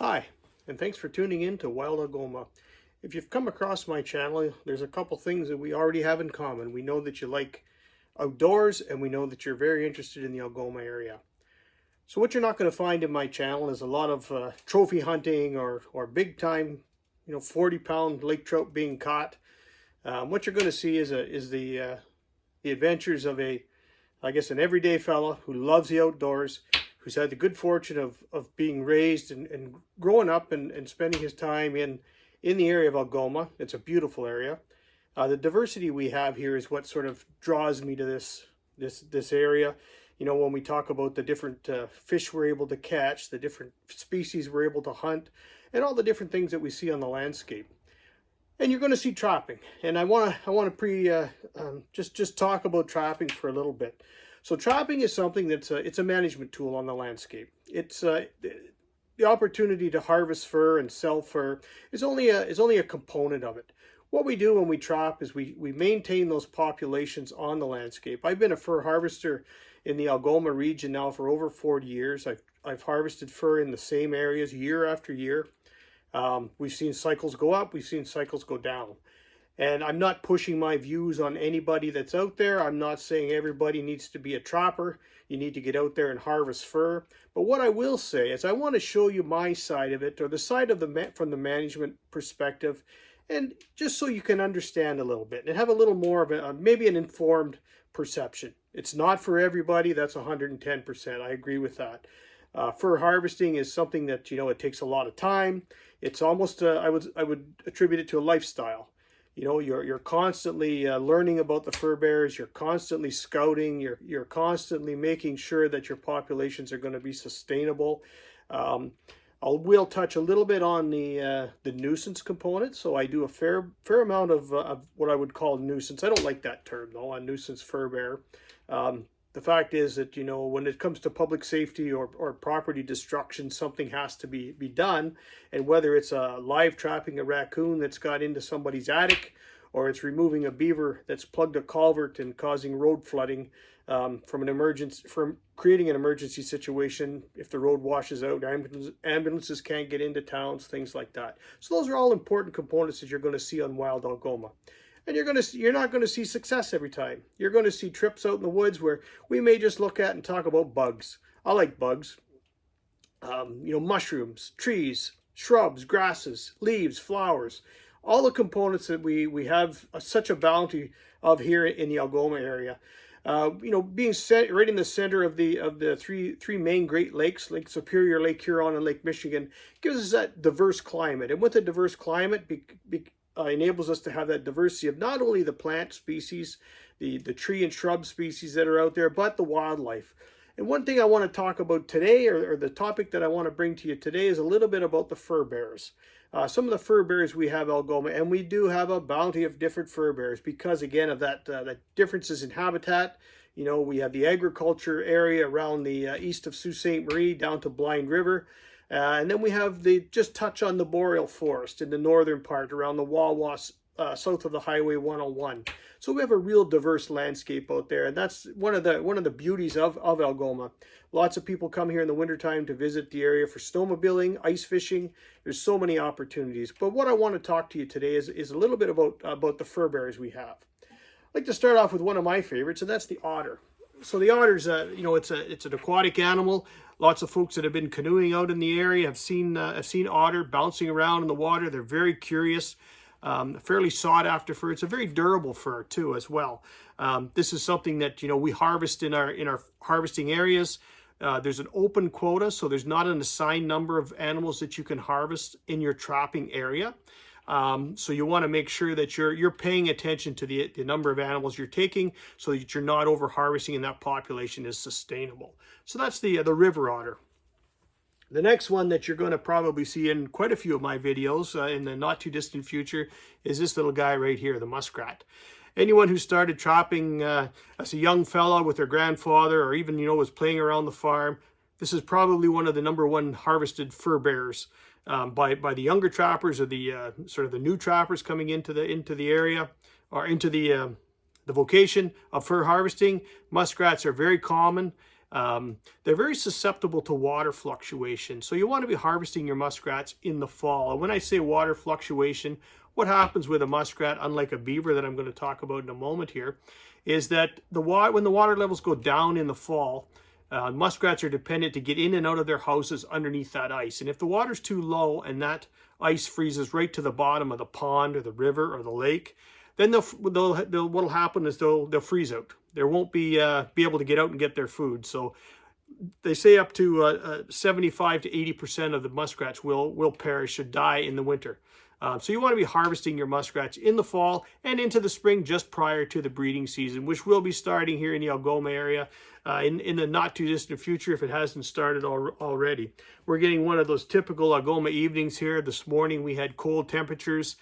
Hi, and thanks for tuning in to Wild Algoma. If you've come across my channel, there's a couple things that we already have in common. We know that you like outdoors, and we know that you're very interested in the Algoma area. So what you're not going to find in my channel is a lot of trophy hunting or big time, 40-pound lake trout being caught. What you're going to see is the adventures of I guess, an everyday fella who loves the outdoors, who's had the good fortune of being raised and growing up and spending his time in the area of Algoma. It's a beautiful area. The diversity we have here is what sort of draws me to this area. When we talk about the different fish we're able to catch, the different species we're able to hunt, and all the different things that we see on the landscape. And you're going to see trapping, and I want to just talk about trapping for a little bit. So trapping is something that's it's a management tool on the landscape. It's the opportunity to harvest fur and sell fur is only a component of it. What we do when we trap is we maintain those populations on the landscape. I've been a fur harvester in the Algoma region now for over 40 years. I've harvested fur in the same areas year after year. We've seen cycles go up, we've seen cycles go down. And I'm not pushing my views on anybody that's out there. I'm not saying everybody needs to be a trapper. You need to get out there and harvest fur. But what I will say is I want to show you my side of it, or the side of from the management perspective, and just so you can understand a little bit and have a little more of maybe an informed perception. It's not for everybody. That's 110%. I agree with that. Fur harvesting is something that, it takes a lot of time. It's almost, I would attribute it to a lifestyle. You're constantly learning about the fur bearers. You're constantly scouting. You're constantly making sure that your populations are going to be sustainable. We'll touch a little bit on the nuisance component. So I do a fair amount of what I would call nuisance. I don't like that term though, a nuisance fur bearer. The fact is that, when it comes to public safety or property destruction, something has to be done. And whether it's live trapping a raccoon that's got into somebody's attic, or it's removing a beaver that's plugged a culvert and causing road flooding from creating an emergency situation, if the road washes out, ambulances can't get into towns, things like that. So those are all important components that you're going to see on Wild Algoma. And you're not going to see success every time. You're going to see trips out in the woods where we may just look at and talk about bugs. I like bugs. Mushrooms, trees, shrubs, grasses, leaves, flowers, all the components that we have such a bounty of here in the Algoma area. Being right in the center of the three main Great Lakes, Lake Superior, Lake Huron, and Lake Michigan, gives us that diverse climate. And with a diverse climate, enables us to have that diversity of not only the plant species, the tree and shrub species that are out there, but the wildlife. And one thing I want to talk about today, or the topic that I want to bring to you today, is a little bit about the fur bearers. Some of the fur bearers we have Algoma, and we do have a bounty of different fur bearers because, again, of that differences in habitat. We have the agriculture area around the east of Sault Ste. Marie down to Blind River. And then we have just touch on the boreal forest in the northern part around the Wawa south of the Highway 101. So we have a real diverse landscape out there, and that's one of the beauties of Algoma. Lots of people come here in the wintertime to visit the area for snowmobiling, ice fishing. There's so many opportunities. But what I want to talk to you today is a little bit about the fur bearers we have. I'd like to start off with one of my favorites, and that's the otter. So the otter's, it's an aquatic animal. Lots of folks that have been canoeing out in the area have seen otter bouncing around in the water. They're very curious, fairly sought after fur. It's a very durable fur too, as well. This is something that we harvest in our harvesting areas. There's an open quota, so there's not an assigned number of animals that you can harvest in your trapping area. So you want to make sure that you're paying attention to the number of animals you're taking so that you're not over harvesting and that population is sustainable. So that's the river otter. The next one that you're going to probably see in quite a few of my videos in the not too distant future is this little guy right here, the muskrat. Anyone who started trapping as a young fella with their grandfather, or even was playing around the farm, this is probably one of the #1 harvested fur bearers. By the younger trappers, or the sort of the new trappers coming into the area, or into the vocation of fur harvesting. Muskrats are very common. they're very susceptible to water fluctuation. So you want to be harvesting your muskrats in the fall. And when I say water fluctuation, what happens with a muskrat, unlike a beaver that I'm going to talk about in a moment here, is that when the water levels go down in the fall, muskrats are dependent to get in and out of their houses underneath that ice. And if the water's too low and that ice freezes right to the bottom of the pond or the river or the lake, then what'll happen is they'll freeze out. They won't be able to get out and get their food. So they say up to 75 to 80% of the muskrats will perish or die in the winter. So you want to be harvesting your muskrats in the fall and into the spring just prior to the breeding season, which will be starting here in the Algoma area in the not too distant future if it hasn't started already. We're getting one of those typical Algoma evenings here. This morning we had cold temperatures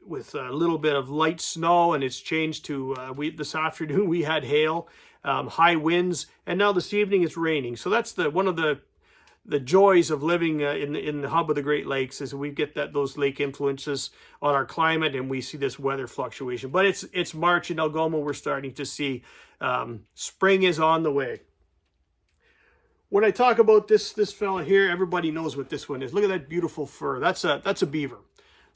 with a little bit of light snow, and it's changed to this afternoon we had hail, high winds, and now this evening it's raining. So that's one of the joys of living in the hub of the Great Lakes, is we get those lake influences on our climate, and we see this weather fluctuation. But it's March in Algoma. We're starting to see spring is on the way. When I talk about this fella here, everybody knows what this one is. Look at that beautiful fur. That's a beaver.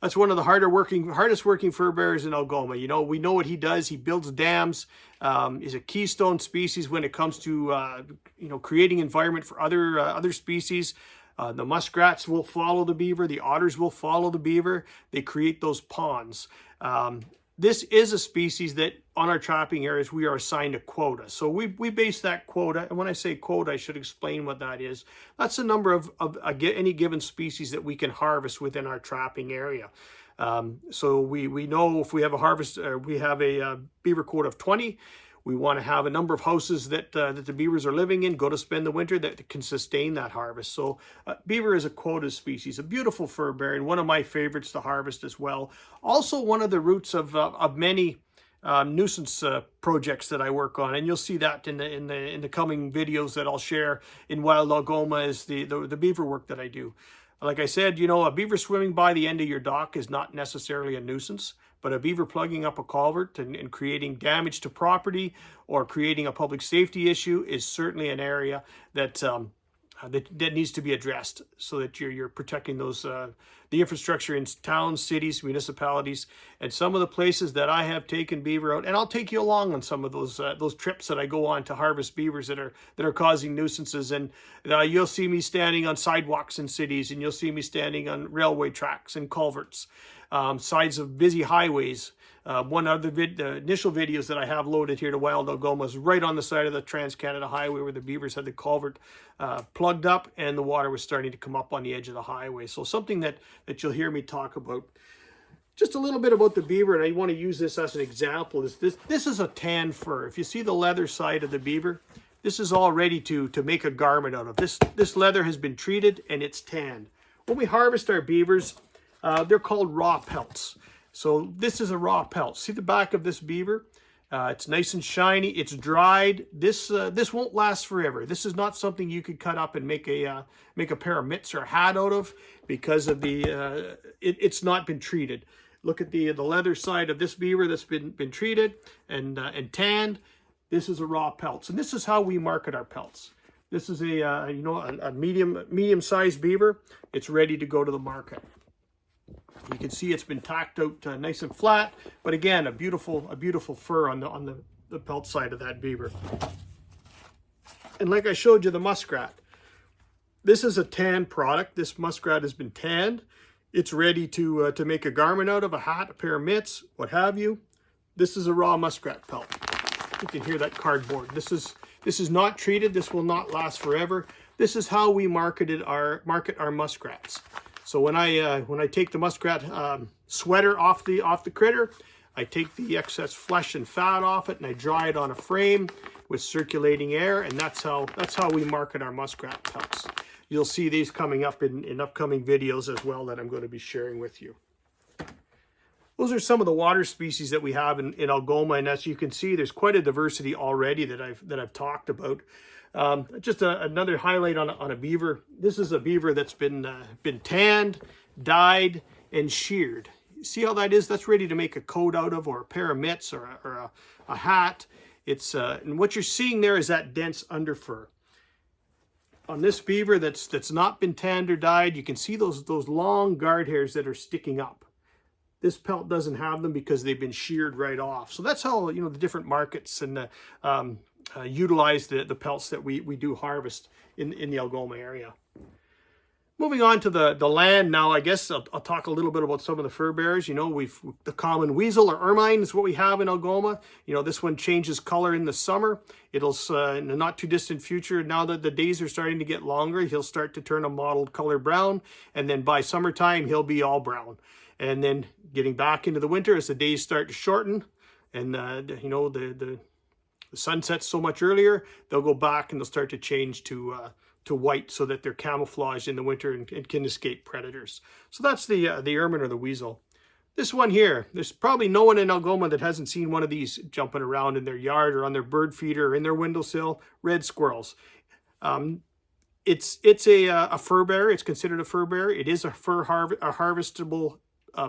That's one of the hardest working fur bearers in Algoma. You know, we know what he does. He builds dams. He's a keystone species when it comes to creating environment for other species. The muskrats will follow the beaver. The otters will follow the beaver. They create those ponds. This is a species that on our trapping areas we are assigned a quota. So we base that quota, and when I say quota, I should explain what that is. That's the number of any given species that we can harvest within our trapping area. So we know if we have a beaver quota of 20, we want to have a number of houses that the beavers are living in, go to spend the winter, that can sustain that harvest. So beaver is a quota species, a beautiful fur bearer, and one of my favorites to harvest as well. Also one of the roots of many nuisance projects that I work on, and you'll see that in the coming videos that I'll share in Wild Algoma, is the beaver work that I do. Like I said, you know, a beaver swimming by the end of your dock is not necessarily a nuisance, but a beaver plugging up a culvert and creating damage to property or creating a public safety issue is certainly an area that needs to be addressed, so that you're protecting the infrastructure in towns, cities, municipalities, and some of the places that I have taken beaver out. And I'll take you along on some of those trips that I go on to harvest beavers that are causing nuisances. And you'll see me standing on sidewalks in cities, and you'll see me standing on railway tracks and culverts, sides of busy highways. One of the initial videos that I have loaded here to Wild Algoma is right on the side of the Trans-Canada Highway, where the beavers had the culvert plugged up and the water was starting to come up on the edge of the highway. So something that you'll hear me talk about. Just a little bit about the beaver, and I want to use this as an example. This is a tan fur. If you see the leather side of the beaver, this is all ready to make a garment out of. This leather has been treated and it's tanned. When we harvest our beavers, they're called raw pelts. So this is a raw pelt. See the back of this beaver? It's nice and shiny. It's dried. This won't last forever. This is not something you could cut up and make a pair of mitts or a hat out of, because of it's not been treated. Look at the leather side of this beaver that's been treated and tanned. This is a raw pelt, and this is how we market our pelts. This is a medium-sized beaver. It's ready to go to the market. You can see it's been tacked out nice and flat, but again, a beautiful fur on the pelt side of that beaver. And like I showed you, the muskrat. This is a tanned product. This muskrat has been tanned. It's ready to make a garment out of, a hat, a pair of mitts, what have you. This is a raw muskrat pelt. You can hear that cardboard. This is not treated. This will not last forever. This is how we market our muskrats. So when I take the muskrat sweater off the critter, I take the excess flesh and fat off it, and I dry it on a frame with circulating air, and that's how we market our muskrat pelts. You'll see these coming up in upcoming videos as well that I'm going to be sharing with you. Those are some of the water species that we have in Algoma, and as you can see, there's quite a diversity already that I've talked about. Just another highlight on a beaver. This is a beaver that's been tanned, dyed, and sheared. See how that is? That's ready to make a coat out of, or a pair of mitts, or a hat. And what you're seeing there is that dense underfur. On this beaver that's not been tanned or dyed, you can see those long guard hairs that are sticking up. This pelt doesn't have them because they've been sheared right off. So that's how, you know, the different markets and utilize the pelts that we do harvest in the Algoma area. Moving on to the land now, I guess I'll talk a little bit about some of the fur bearers. You know, the common weasel or ermine is what we have in Algoma. You know, this one changes color in the summer. It'll, in the not too distant future, now that the days are starting to get longer, he'll start to turn a mottled color brown. And then by summertime, he'll be all brown. And then getting back into the winter, as the days start to shorten and, you know, the sun sets so much earlier, they'll go back and they'll start to change to white so that they're camouflaged in the winter and can escape predators. So that's the ermine or the weasel. This one here, there's probably no one in Algoma that hasn't seen one of these jumping around in their yard or on their bird feeder or in their windowsill. Red squirrels. It's a fur bearer. It's considered a fur bearer. It is a harvestable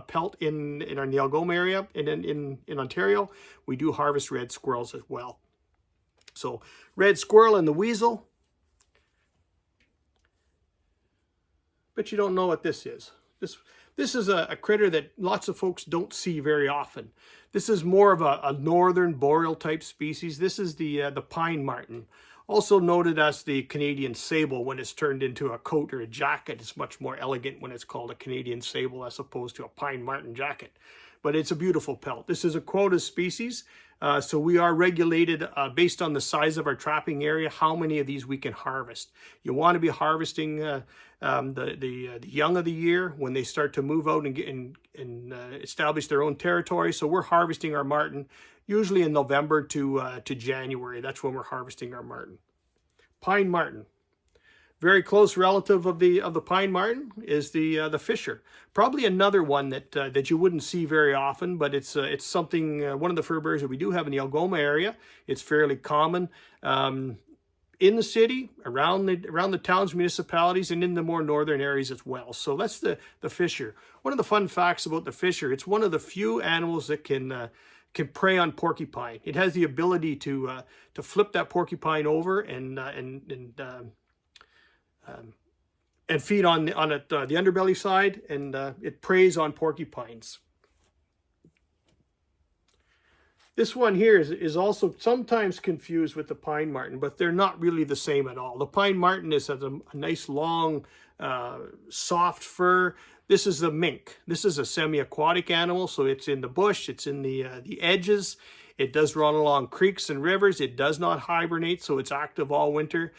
pelt in the Algoma area and in Ontario. We do harvest red squirrels as well. So red squirrel and the weasel. But you don't know what this is. This is a critter that lots of folks don't see very often. This is more of a northern boreal type species. This is the pine marten, also noted as the Canadian sable when it's turned into a coat or a jacket. It's much more elegant when it's called a Canadian sable as opposed to a pine marten jacket. But it's a beautiful pelt. This is a quota species, so we are regulated based on the size of our trapping area, how many of these we can harvest. You want to be harvesting the young of the year when they start to move out and establish their own territory. So we're harvesting our marten usually in November to January. That's when we're harvesting our marten. Pine marten. Very close relative of the pine marten is the fisher. Probably another one that you wouldn't see very often, but it's something, one of the fur bearers that we do have in the Algoma area. It's fairly common in the city, around the towns, municipalities, and in the more northern areas as well. So that's the fisher. One of the fun facts about the fisher, it's one of the few animals that can prey on porcupine. It has the ability to flip that porcupine over and feed on the underbelly side, and it preys on porcupines. This one here is also sometimes confused with the pine marten, but they're not really the same at all. The pine marten has a nice long, soft fur. This is the mink. This is a semi-aquatic animal, so it's in the bush, it's in the edges. It does run along creeks and rivers. It does not hibernate, so it's active all winter.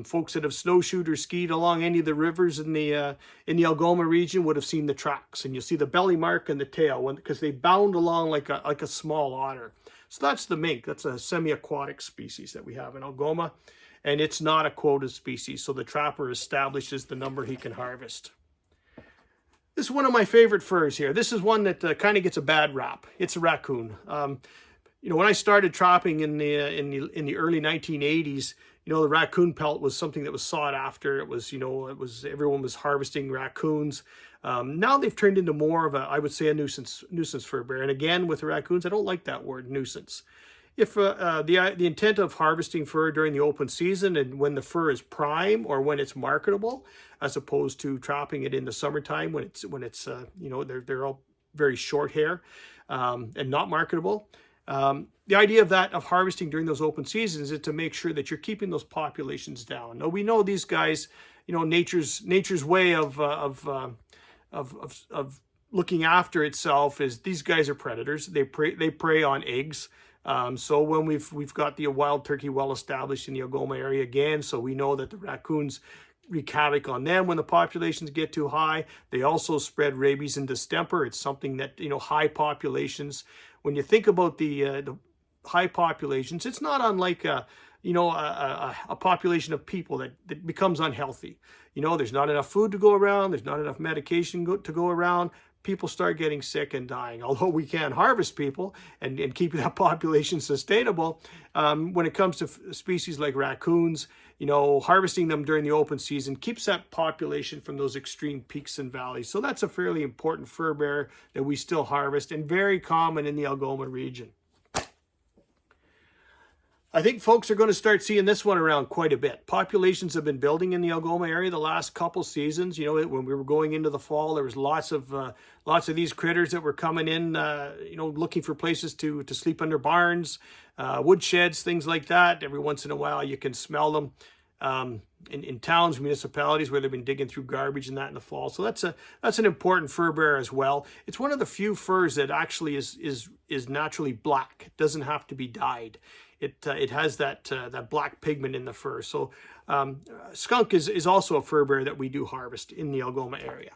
Folks that have snowshoed or skied along any of the rivers in the Algoma region would have seen the tracks, and you'll see the belly mark and the tail because they bound along like a small otter. So that's the mink. That's a semi-aquatic species that we have in Algoma, and it's not a quota species, so the trapper establishes the number he can harvest. This is one of my favorite furs here. This is one that kind of gets a bad rap. It's a raccoon. You know, when I started trapping in the early 1980s, you know, the raccoon pelt was something that was sought after. It was, you know, everyone was harvesting raccoons. Now they've turned into more of I would say, a nuisance fur bearer. And again, with the raccoons, I don't like that word, nuisance. If the intent of harvesting fur during the open season and when the fur is prime or when it's marketable, as opposed to trapping it in the summertime when it's you know, they're all very short hair and not marketable. The idea of harvesting during those open seasons is to make sure that you're keeping those populations down. Now we know these guys, you know, nature's way of looking after itself is these guys are predators. They prey on eggs. So when we've got the wild turkey well established in the Algoma area again, so we know that the raccoons wreak havoc on them when the populations get too high. They also spread rabies and distemper. It's something that, you know, high populations. When you think about the high populations, it's not unlike a population of people that becomes unhealthy. You know, there's not enough food to go around. There's not enough medication to go around. People start getting sick and dying. Although we can harvest people and keep that population sustainable, when it comes to species like raccoons, you know, harvesting them during the open season keeps that population from those extreme peaks and valleys. So that's a fairly important fur bearer that we still harvest and very common in the Algoma region. I think folks are going to start seeing this one around quite a bit. Populations have been building in the Algoma area the last couple seasons. You know, when we were going into the fall, there was lots of these critters that were coming in, you know, looking for places to sleep under barns, woodsheds, things like that. Every once in a while, you can smell them in towns, municipalities where they've been digging through garbage and that in the fall. So that's an important fur bearer as well. It's one of the few furs that actually is naturally black. It doesn't have to be dyed. It has that black pigment in the fur. So skunk is also a fur bearer that we do harvest in the Algoma area.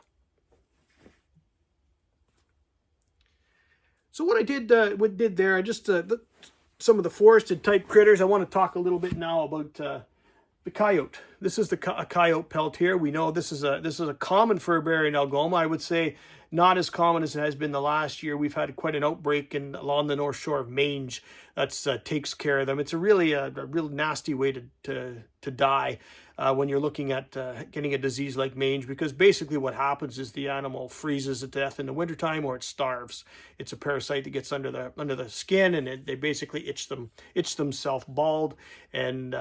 So what I did there, I just some of the forested type critters. I want to talk a little bit now about the coyote. This is a coyote pelt here. We know this is a common fur bearer in Algoma. I would say not as common as it has been the last year. We've had quite an outbreak along the north shore of mange that takes care of them. It's a real nasty way to die when you're looking at getting a disease like mange, because basically what happens is the animal freezes to death in the wintertime or it starves. It's a parasite that gets under the skin, and they basically itch themselves bald, and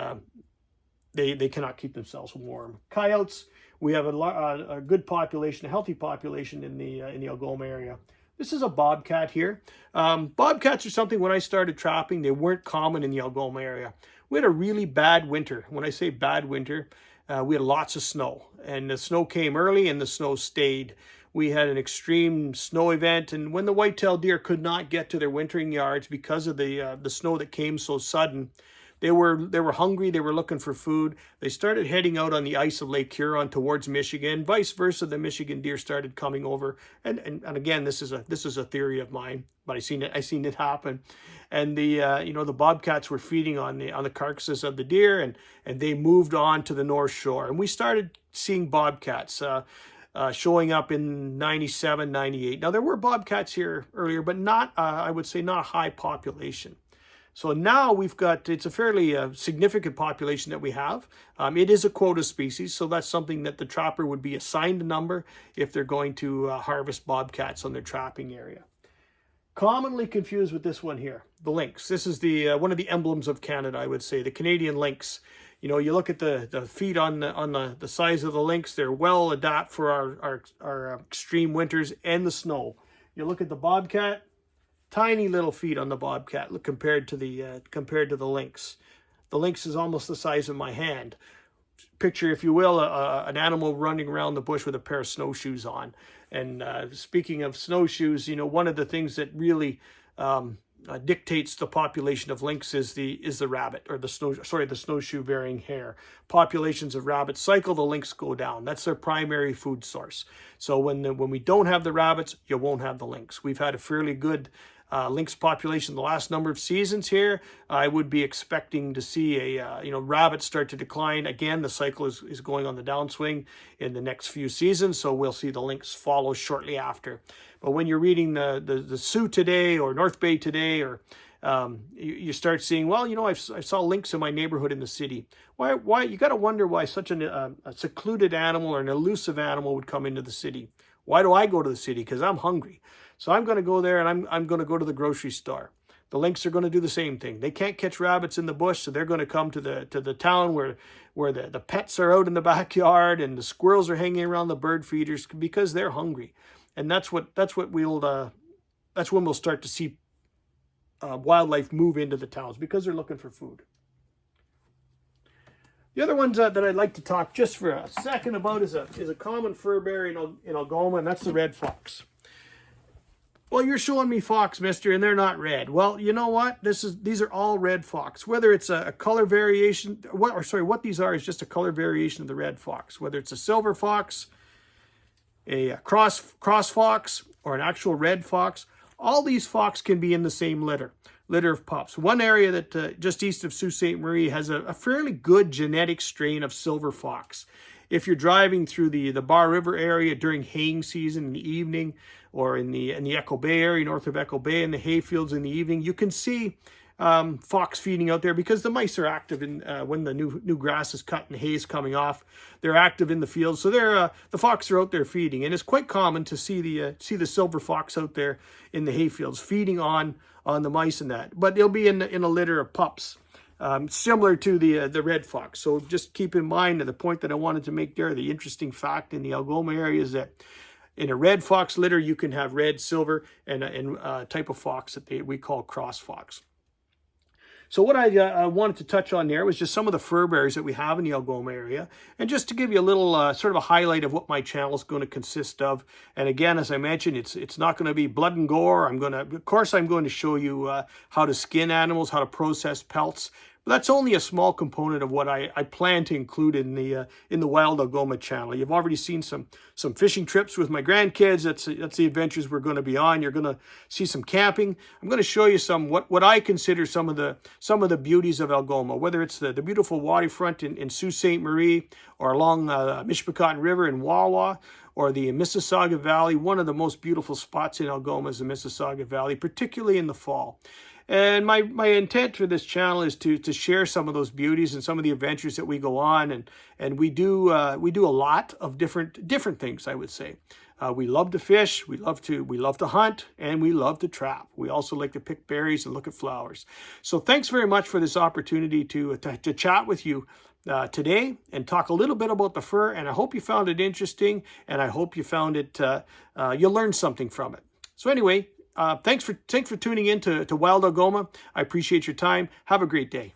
they cannot keep themselves warm. Coyotes, we have a good population, a healthy population in the Algoma area. This is a bobcat here. Bobcats are something, when I started trapping, they weren't common in the Algoma area. We had a really bad winter. When I say bad winter, we had lots of snow, and the snow came early and the snow stayed. We had an extreme snow event, and when the white-tailed deer could not get to their wintering yards because of the snow that came so sudden, they were hungry. They were looking for food. They started heading out on the ice of Lake Huron towards Michigan. Vice versa, the Michigan deer started coming over. And again, this is a theory of mine, but I seen it happen. And the bobcats were feeding on the carcasses of the deer, and they moved on to the North Shore. And we started seeing bobcats showing up in 97, 98. Now there were bobcats here earlier, but not I would say not a high population. So now it's a fairly significant population that we have. It is a quota species, so that's something that the trapper would be assigned a number if they're going to harvest bobcats on their trapping area. Commonly confused with this one here, the lynx. This is one of the emblems of Canada, I would say, the Canadian lynx. You know, you look at the feet on the size of the lynx; they're well adapted for our extreme winters and the snow. You look at the bobcat. Tiny little feet on the bobcat compared to the lynx. The lynx is almost the size of my hand. Picture, if you will, an animal running around the bush with a pair of snowshoes on. And speaking of snowshoes, you know, one of the things that really dictates the population of lynx is the rabbit, or the snowshoe bearing hare. Populations of rabbits cycle, the lynx go down. That's their primary food source. So when we don't have the rabbits, you won't have the lynx. We've had a fairly good lynx population the last number of seasons here. I would be expecting to see rabbits start to decline. Again, the cycle is going on the downswing in the next few seasons, so we'll see the lynx follow shortly after. But when you're reading the Sioux today or North Bay today, or you start seeing, well, you know, I saw lynx in my neighborhood in the city. Why you got to wonder why such a secluded animal or an elusive animal would come into the city. Why do I go to the city? Because I'm hungry. So I'm going to go there, and I'm going to go to the grocery store. The lynx are going to do the same thing. They can't catch rabbits in the bush, so they're going to come to the town where the pets are out in the backyard and the squirrels are hanging around the bird feeders because they're hungry. And that's when we'll start to see wildlife move into the towns, because they're looking for food. The other ones that I'd like to talk just for a second about is a common fur bearer in Algoma, and that's the red fox. Well, you're showing me fox, mister, and they're not red. Well, you know what? These are all red fox. Whether it's a color variation, what these are is just a color variation of the red fox. Whether it's a silver fox, a cross fox, or an actual red fox, all these fox can be in the same litter of pups. One area that just east of Sault Ste. Marie has a fairly good genetic strain of silver fox. If you're driving through the Bar River area during haying season in the evening, or in the Echo Bay area, north of Echo Bay, in the hayfields in the evening, you can see fox feeding out there, because the mice are active in when the new grass is cut and hay is coming off. They're active in the fields, so the fox are out there feeding, and it's quite common to see the silver fox out there in the hayfields feeding on the mice and that. But they'll be in a litter of pups. similar to the red fox. So just keep in mind, the point that I wanted to make there, the interesting fact in the Algoma area is that in a red fox litter, you can have red, silver, and a type of fox that we call cross fox. So what I wanted to touch on there was just some of the fur bearers that we have in the Algoma area, and just to give you a little sort of a highlight of what my channel is going to consist of. And again, as I mentioned, it's not going to be blood and gore. Of course, I'm going to show you how to skin animals, how to process pelts. But that's only a small component of what I plan to include in the Wild Algoma channel. You've already seen some fishing trips with my grandkids. That's the adventures we're going to be on. You're going to see some camping. I'm going to show you some what I consider some of the beauties of Algoma, whether it's the beautiful waterfront in Sault Ste. Marie, or along Mishpicotton River in Wawa, or the Mississauga Valley. One of the most beautiful spots in Algoma is the Mississauga Valley, particularly in the fall. And my intent for this channel is to share some of those beauties and some of the adventures that we go on, and we do a lot of different things, I would say. We love to fish, we love to hunt, and we love to trap. We also like to pick berries and look at flowers. So thanks very much for this opportunity to chat with you today and talk a little bit about the fur. And I hope you found it interesting, and I hope you found it you learned something from it. So anyway. Thanks for tuning in to Wild Algoma. I appreciate your time. Have a great day.